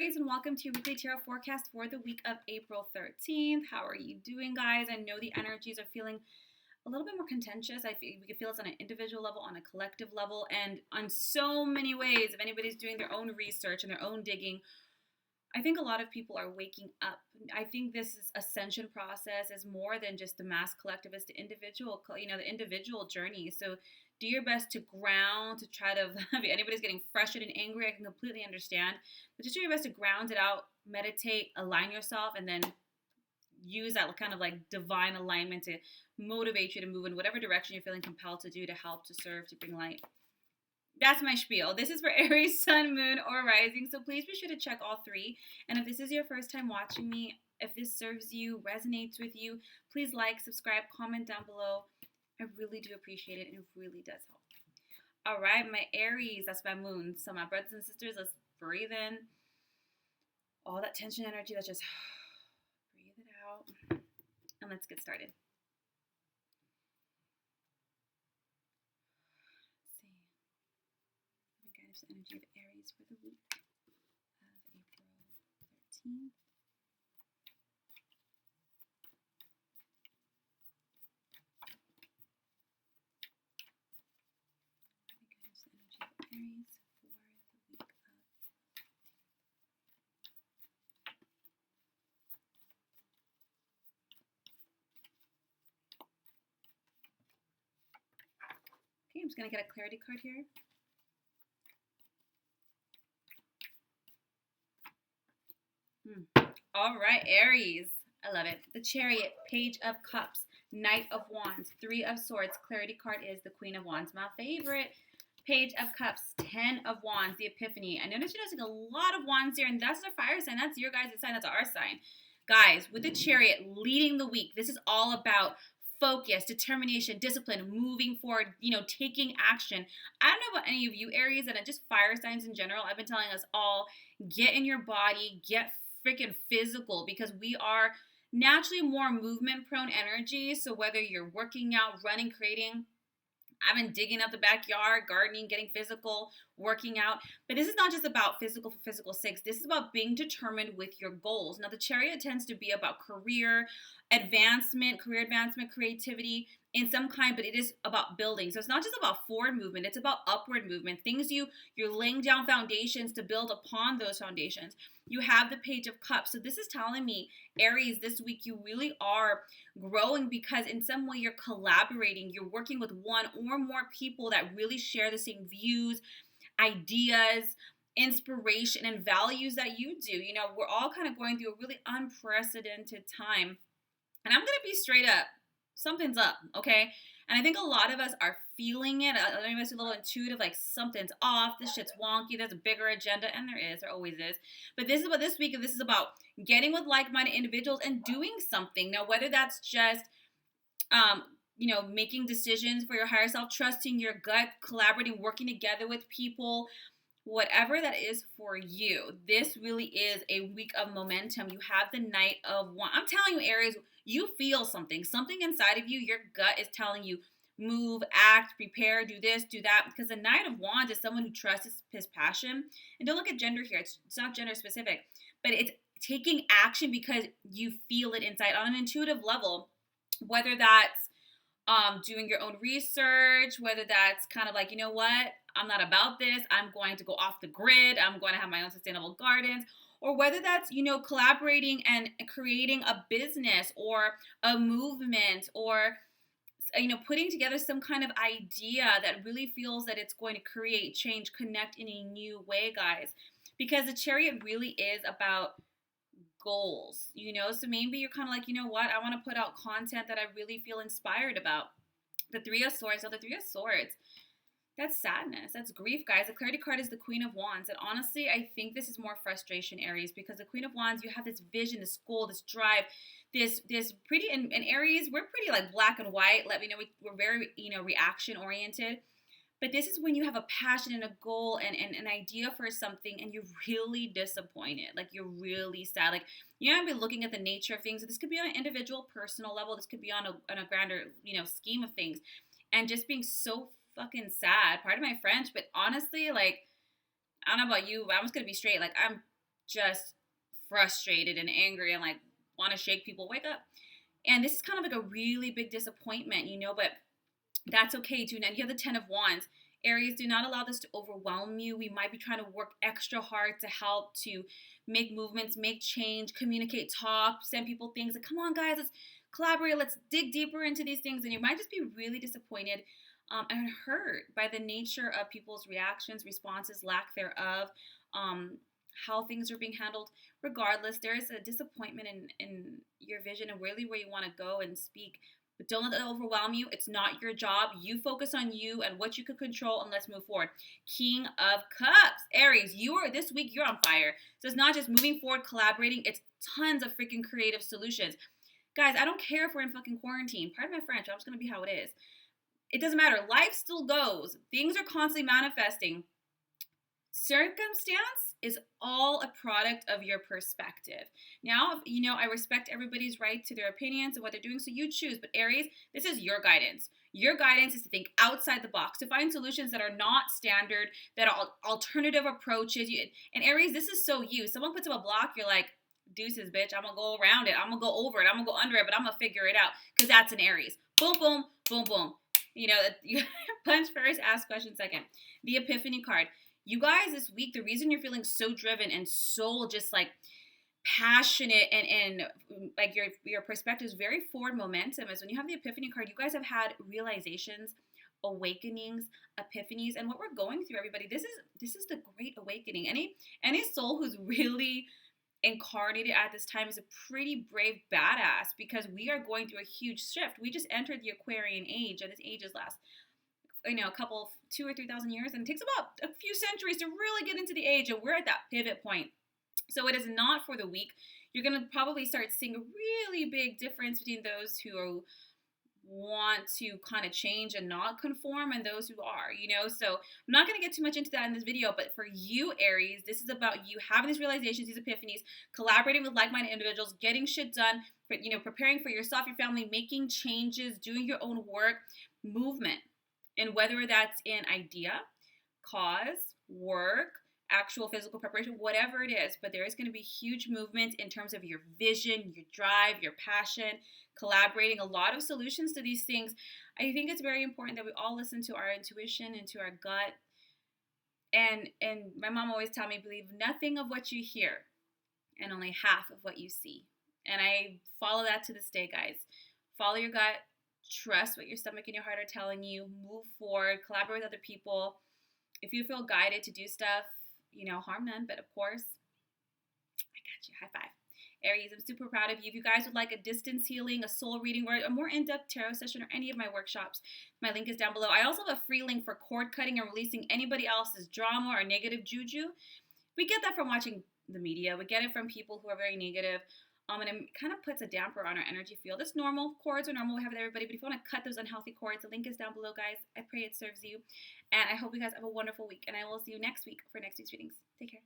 And welcome to your weekly tarot forecast for the week of April 13th. How are you doing, guys? I know the energies are feeling a little bit more contentious. We can feel it's on an individual level, on a collective level, and on so many ways. If anybody's doing their own research and their own digging, I think a lot of people are waking up. I think this ascension process is more than just the mass collective, it's the individual journey. So do your best to ground, to try to, if anybody's getting frustrated and angry, I can completely understand. But just do your best to ground it out, meditate, align yourself, and then use that kind of like divine alignment to motivate you to move in whatever direction you're feeling compelled to do to help, to serve, to bring light. That's my spiel. This is for Aries, Sun, Moon, or Rising. So please be sure to check all three. And if this is your first time watching me, if this serves you, resonates with you, please like, subscribe, comment down below. I really do appreciate it, and it really does help. All right, my Aries, that's my moon. So my brothers and sisters, let's breathe in all that tension energy. Let's just breathe it out, and let's get started. The energy of Aries for the week of April 13th. The energy of Aries for the week of Okay, I'm just going to get a clarity card here. All right, Aries. I love it. The Chariot, Page of Cups, Knight of Wands, Three of Swords. Clarity card is the Queen of Wands. My favorite. Page of Cups, Ten of Wands, the Epiphany. I noticed you're noticing a lot of wands here, and that's our fire sign. That's your guys' sign. That's our sign. Guys, with the Chariot leading the week, this is all about focus, determination, discipline, moving forward, taking action. I don't know about any of you Aries and just fire signs in general. I've been telling us all, get in your body, get freaking physical, because we are naturally more movement prone energy. So whether you're working out, running, creating, I've been digging up the backyard, gardening, getting physical, working out. But this is not just about physical for physical sake. This is about being determined with your goals. Now, the Chariot tends to be about career advancement, creativity in some kind, but it is about building. So it's not just about forward movement. It's about upward movement. You're laying down foundations to build upon those foundations. You have the Page of Cups. So this is telling me, Aries, this week you really are growing because in some way you're collaborating. You're working with one or more people that really share the same views, ideas, inspiration, and values that you do. We're all kind of going through a really unprecedented time. And I'm going to be straight up. Something's up, okay? And I think a lot of us are feeling it. I know it's a little intuitive, like something's off. This shit's wonky. There's a bigger agenda, and there always is. But this is what this week, this is about getting with like-minded individuals and doing something. Now, whether that's just, making decisions for your higher self, trusting your gut, collaborating, working together with people, whatever that is for you, this really is a week of momentum. You have the Knight of Wands. I'm telling you, Aries, you feel something inside of you. Your gut is telling you, move, act, prepare, do this, do that. Because the Knight of Wands is someone who trusts his passion. And don't look at gender here. It's not gender specific, but it's taking action because you feel it inside on an intuitive level, whether that's doing your own research, whether that's kind of like, you know what, I'm not about this, I'm going to go off the grid, I'm going to have my own sustainable gardens, or whether that's, collaborating and creating a business or a movement, or, putting together some kind of idea that really feels that it's going to create change, connect in a new way, guys. Because the Chariot really is about goals, so maybe you're kind of like, you know what, I want to put out content that I really feel inspired about. The Three of Swords, that's sadness, that's grief, guys. The clarity card is the Queen of Wands, and honestly, I think this is more frustration, Aries, because the Queen of Wands, you have this vision, this goal, this drive, this pretty, and Aries, we're pretty like black and white. Let me know, we're very, reaction oriented. But this is when you have a passion and a goal and an idea for something, and you're really disappointed. Like, you're really sad. Like, you might be looking at the nature of things. This could be on an individual, personal level. This could be on a grander, scheme of things. And just being so fucking sad. Pardon my French, but honestly, like, I don't know about you, but I'm just going to be straight. Like, I'm just frustrated and angry and like want to shake people, wake up. And this is kind of like a really big disappointment, but that's okay too. Now you have the 10 of Wands. Aries, do not allow this to overwhelm you. We might be trying to work extra hard to help to make movements, make change, communicate, talk, send people things. Like, come on, guys, let's collaborate. Let's dig deeper into these things. And you might just be really disappointed and hurt by the nature of people's reactions, responses, lack thereof, how things are being handled. Regardless, there is a disappointment in your vision and really where you want to go and speak. But don't let that overwhelm you. It's not your job. You focus on you and what you can control, and let's move forward. King of Cups. Aries, this week, you're on fire. So it's not just moving forward, collaborating. It's tons of freaking creative solutions. Guys, I don't care if we're in fucking quarantine. Pardon my French. I'm just going to be how it is. It doesn't matter. Life still goes. Things are constantly manifesting. Circumstance is all a product of your perspective. Now, I respect everybody's right to their opinions and what they're doing, so you choose. But Aries, this is your guidance. Your guidance is to think outside the box, to find solutions that are not standard, that are alternative approaches. And Aries, this is so you. Someone puts up a block, you're like, deuces, bitch. I'm going to go around it. I'm going to go over it. I'm going to go under it, but I'm going to figure it out because that's an Aries. Boom, boom, boom, boom. Punch first, ask question second. The Epiphany card. You guys, this week, the reason you're feeling so driven and so just like passionate and like your perspective is very forward momentum is when you have the Epiphany card. You guys have had realizations, awakenings, epiphanies, and what we're going through, everybody. This is the Great Awakening. Any soul who's really incarnated at this time is a pretty brave badass because we are going through a huge shift. We just entered the Aquarian age, and this age is last a couple 2,000 or 3,000 years, and it takes about a few centuries to really get into the age, and we're at that pivot point. So it is not for the weak. You're going to probably start seeing a really big difference between those who want to kind of change and not conform and those who are, so I'm not going to get too much into that in this video, but for you, Aries, this is about you having these realizations, these epiphanies, collaborating with like-minded individuals, getting shit done, preparing for yourself, your family, making changes, doing your own work, movement. And whether that's in idea, cause, work, actual physical preparation, whatever it is, but there is going to be huge movement in terms of your vision, your drive, your passion, collaborating, a lot of solutions to these things. I think it's very important that we all listen to our intuition and to our gut. And my mom always taught me, believe nothing of what you hear and only half of what you see. And I follow that to this day, guys. Follow your gut. Trust what your stomach and your heart are telling you. Move forward. Collaborate with other people. If you feel guided to do stuff, harm none. But of course, I got you. High five. Aries, I'm super proud of you. If you guys would like a distance healing, a soul reading, or a more in-depth tarot session, or any of my workshops, my link is down below. I also have a free link for cord cutting and releasing anybody else's drama or negative juju. We get that from watching the media. We get it from people who are very negative. And it kind of puts a damper on our energy field. It's normal. Cords are normal. We have it everybody. But if you want to cut those unhealthy cords, the link is down below, guys. I pray it serves you. And I hope you guys have a wonderful week. And I will see you next week for next week's readings. Take care.